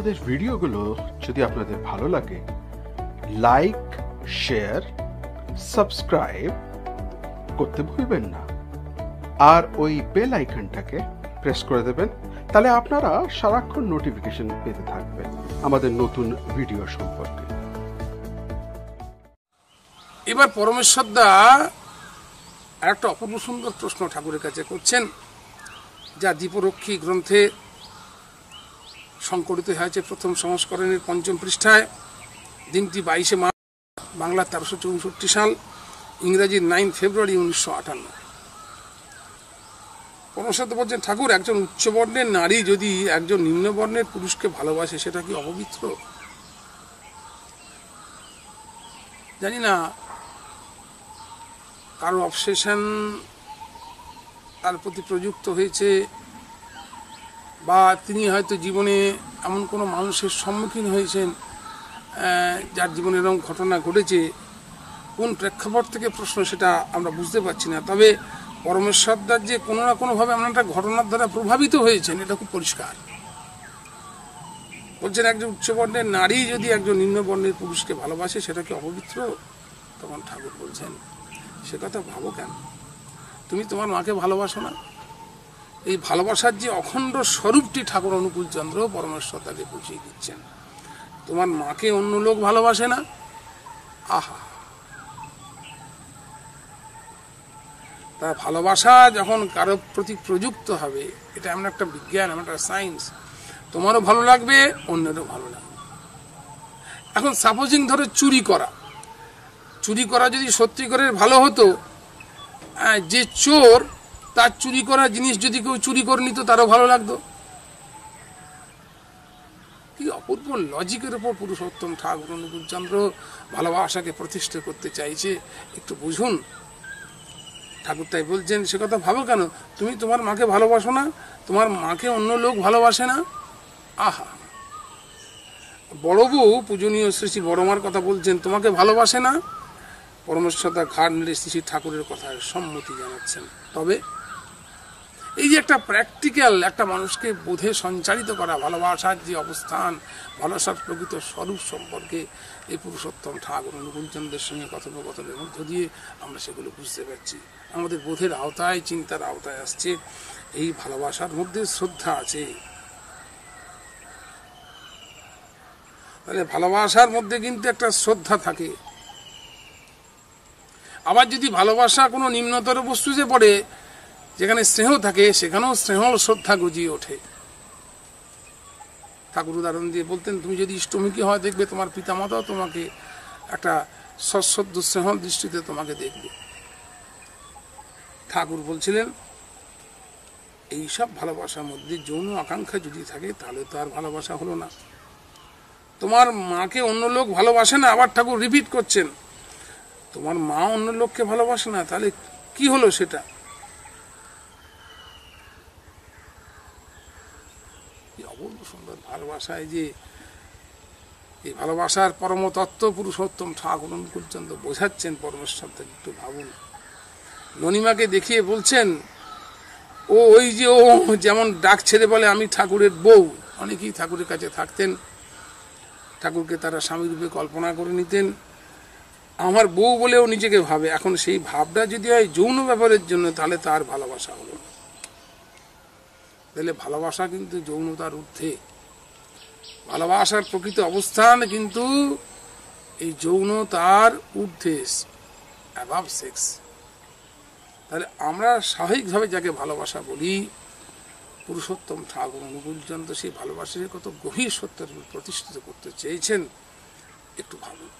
আমাদের ভিডিওগুলো যদি আপনাদের ভালো লাগে, লাইক, শেয়ার, সাবস্ক্রাইব করতে ভুলবেন না। আর ওই বেল আইকনটাকে প্রেস করে দেবেন, তাহলে আপনারা সারাক্ষণ নোটিফিকেশন পেতে থাকবেন আমাদের নতুন ভিডিও সম্পর্কে। এবার পরমেশ্বর দা একটা অপূর্ব সুন্দর প্রশ্ন ঠাকুরের কাছে করছেন, যা দীপরক্ষী গ্রন্থে সংকলিত হয়েছে প্রথম সংস্করণের ৫ম পৃষ্ঠায়। দিনটি ২২শে মার্চ, বাংলা ১৩৬৪ সাল, ইংরাজির ৯ ফেব্রুয়ারি ১৯৫৮। পরমেশ্বর দা বলছেন, ঠাকুর, একজন উচ্চবর্ণের নারী যদি একজন নিম্নবর্ণের পুরুষকে ভালোবাসে, সেটা কি অপবিত্র? জানি না কারো অবসেশন তার প্রতি প্রযুক্ত হয়েছে, বা তিনি হয়তো জীবনে এমন কোনো মানুষের সম্মুখীন হয়েছেন যার জীবনে এরকম ঘটনা ঘটেছে। কোন প্রেক্ষাপট থেকে প্রশ্ন সেটা আমরা বুঝতে পারছি না, তবে পরমেশ্বর দার যে কোনো না কোনোভাবে এমন একটা ঘটনার দ্বারা প্রভাবিত হয়েছেন এটা খুব পরিষ্কার। বলছেন, একজন উচ্চবর্ণের নারী যদি একজন নিম্নবর্ণের পুরুষকে ভালোবাসে, সেটা কি অপবিত্র? তখন ঠাকুর বলছেন, সে কথা ভাবো কেন? তুমি তোমার মাকে ভালোবাসো না? এই ভালোবাসার যে অখণ্ড স্বরূপটি ঠাকুর অনুকূলচন্দ্র পরমেশ্বর তাকে বুঝিয়ে দিচ্ছেন। তোমার মাকে অন্য লোক ভালোবাসে না? আহা, তা ভালোবাসা যখন কারো প্রতি প্রযুক্ত হবে, এটা এমন একটা বিজ্ঞান, এমন একটা সায়েন্স, তোমারও ভালো লাগবে, অন্যেরও ভালো লাগবে। এখন সাপোজিং ধরো চুরি করা যদি সত্যিকারের ভালো হতো, যে চোর তার চুরি করা জিনিস যদি কেউ চুরি করে নিত, তারও ভালো লাগতো। কি অপূর্ব লজিকের উপর পুরুষোত্তম ঠাকুর অনুকূলচন্দ্র ভালোবাসাকে প্রতিষ্ঠা করতে চাইছে, একটু বুঝুন। ঠাকুর তাই বলছেন, সে কথা ভাবো কেন? তুমি তোমার মাকে ভালোবাসো না? তোমার মাকে অন্য লোক ভালোবাসে না? আহা, বড় বউ পূজনীয় শ্রী শ্রী বড়মার কথা বলছেন, তোমাকে ভালোবাসে না? পরমেশ্বর দা ঘাড় নেড়ে শ্রী শ্রী ঠাকুরের কথায় সম্মতি জানাচ্ছেন। তবে এই যে একটা প্র্যাকটিক্যাল, একটা মানুষকে বোধে সঞ্চারিত করা ভালোবাসার যে অবস্থান, ভালোবাসার প্রকৃত স্বরূপ সম্পর্কে এই পুরুষোত্তম ঠাকুর অনুকূলচন্দ্রের সঙ্গে কথোপকথনের মধ্য দিয়ে আমরা সেগুলো বুঝতে পারছি। আমাদের বোধের আওতায়, চিন্তার আওতায় আসছে। এই ভালোবাসার মধ্যে শ্রদ্ধা আছে। তাহলে ভালোবাসার মধ্যে কিন্তু একটা শ্রদ্ধা থাকে। আবার যদি ভালোবাসা কোনো নিম্নতর বস্তুতে পড়ে, যেখানে স্নেহ থাকে, সেখানেও স্নেহ শ্রদ্ধা গজিয়ে ওঠে। ঠাকুর উদাহরণ দিয়ে বলতেন, তুমি যদি ইষ্টমুখী হয়, দেখবে তোমার পিতামাতাও তোমাকে একটা সশ্রদ্ধ স্নেহ দৃষ্টিতে তোমাকে দেখবে। ঠাকুর বলছিলেন, এইসব ভালোবাসার মধ্যে যৌন আকাঙ্ক্ষা যদি থাকে, তাহলে তো আর ভালোবাসা হলো না। তোমার মাকে অন্য লোক ভালোবাসে না, আবার ঠাকুর রিপিট করছেন, তোমার মা অন্য লোককে ভালোবাসে না, তাহলে কি হলো সেটা? অপূর্ব সুন্দর ভালোবাসায় যে এই ভালোবাসার পরম তত্ত্ব পুরুষোত্তম ঠাকুর অনুকূলচন্দ্র বোঝাচ্ছেন পরমেশ্বর থেকে, একটু ভাবুন। ননিমাকে দেখিয়ে বলছেন, ওই যে ও যেমন ডাক ছেড়ে বলে, আমি ঠাকুরের বউ। অনেকেই ঠাকুরের কাছে থাকতেন, ঠাকুরকে তারা স্বামী রূপে কল্পনা করে নিতেন, আমার বউ বলেও নিজেকে ভাবে। এখন সেই ভাবটা যদি হয় যৌন ব্যাপারের জন্য, তাহলে তার ভালোবাসা হলো না। তাহলে ভালোবাসা কিন্তু যৌনতার ঊর্ধ্বে। ভালোবাসার প্রকৃত অবস্থান কিন্তু এই যৌনতার ঊর্ধ্বে, অ্যাবাভ সেক্স। তাহলে আমরা স্বাভাবিকভাবে যাকে ভালোবাসা বলি, পুরুষোত্তম ঠাকুর অনুকূলচন্দ্র সেই ভালোবাসাকে কত গভীর সত্যের প্রতিষ্ঠিত করতে চেয়েছেন, একটু ভাবুন।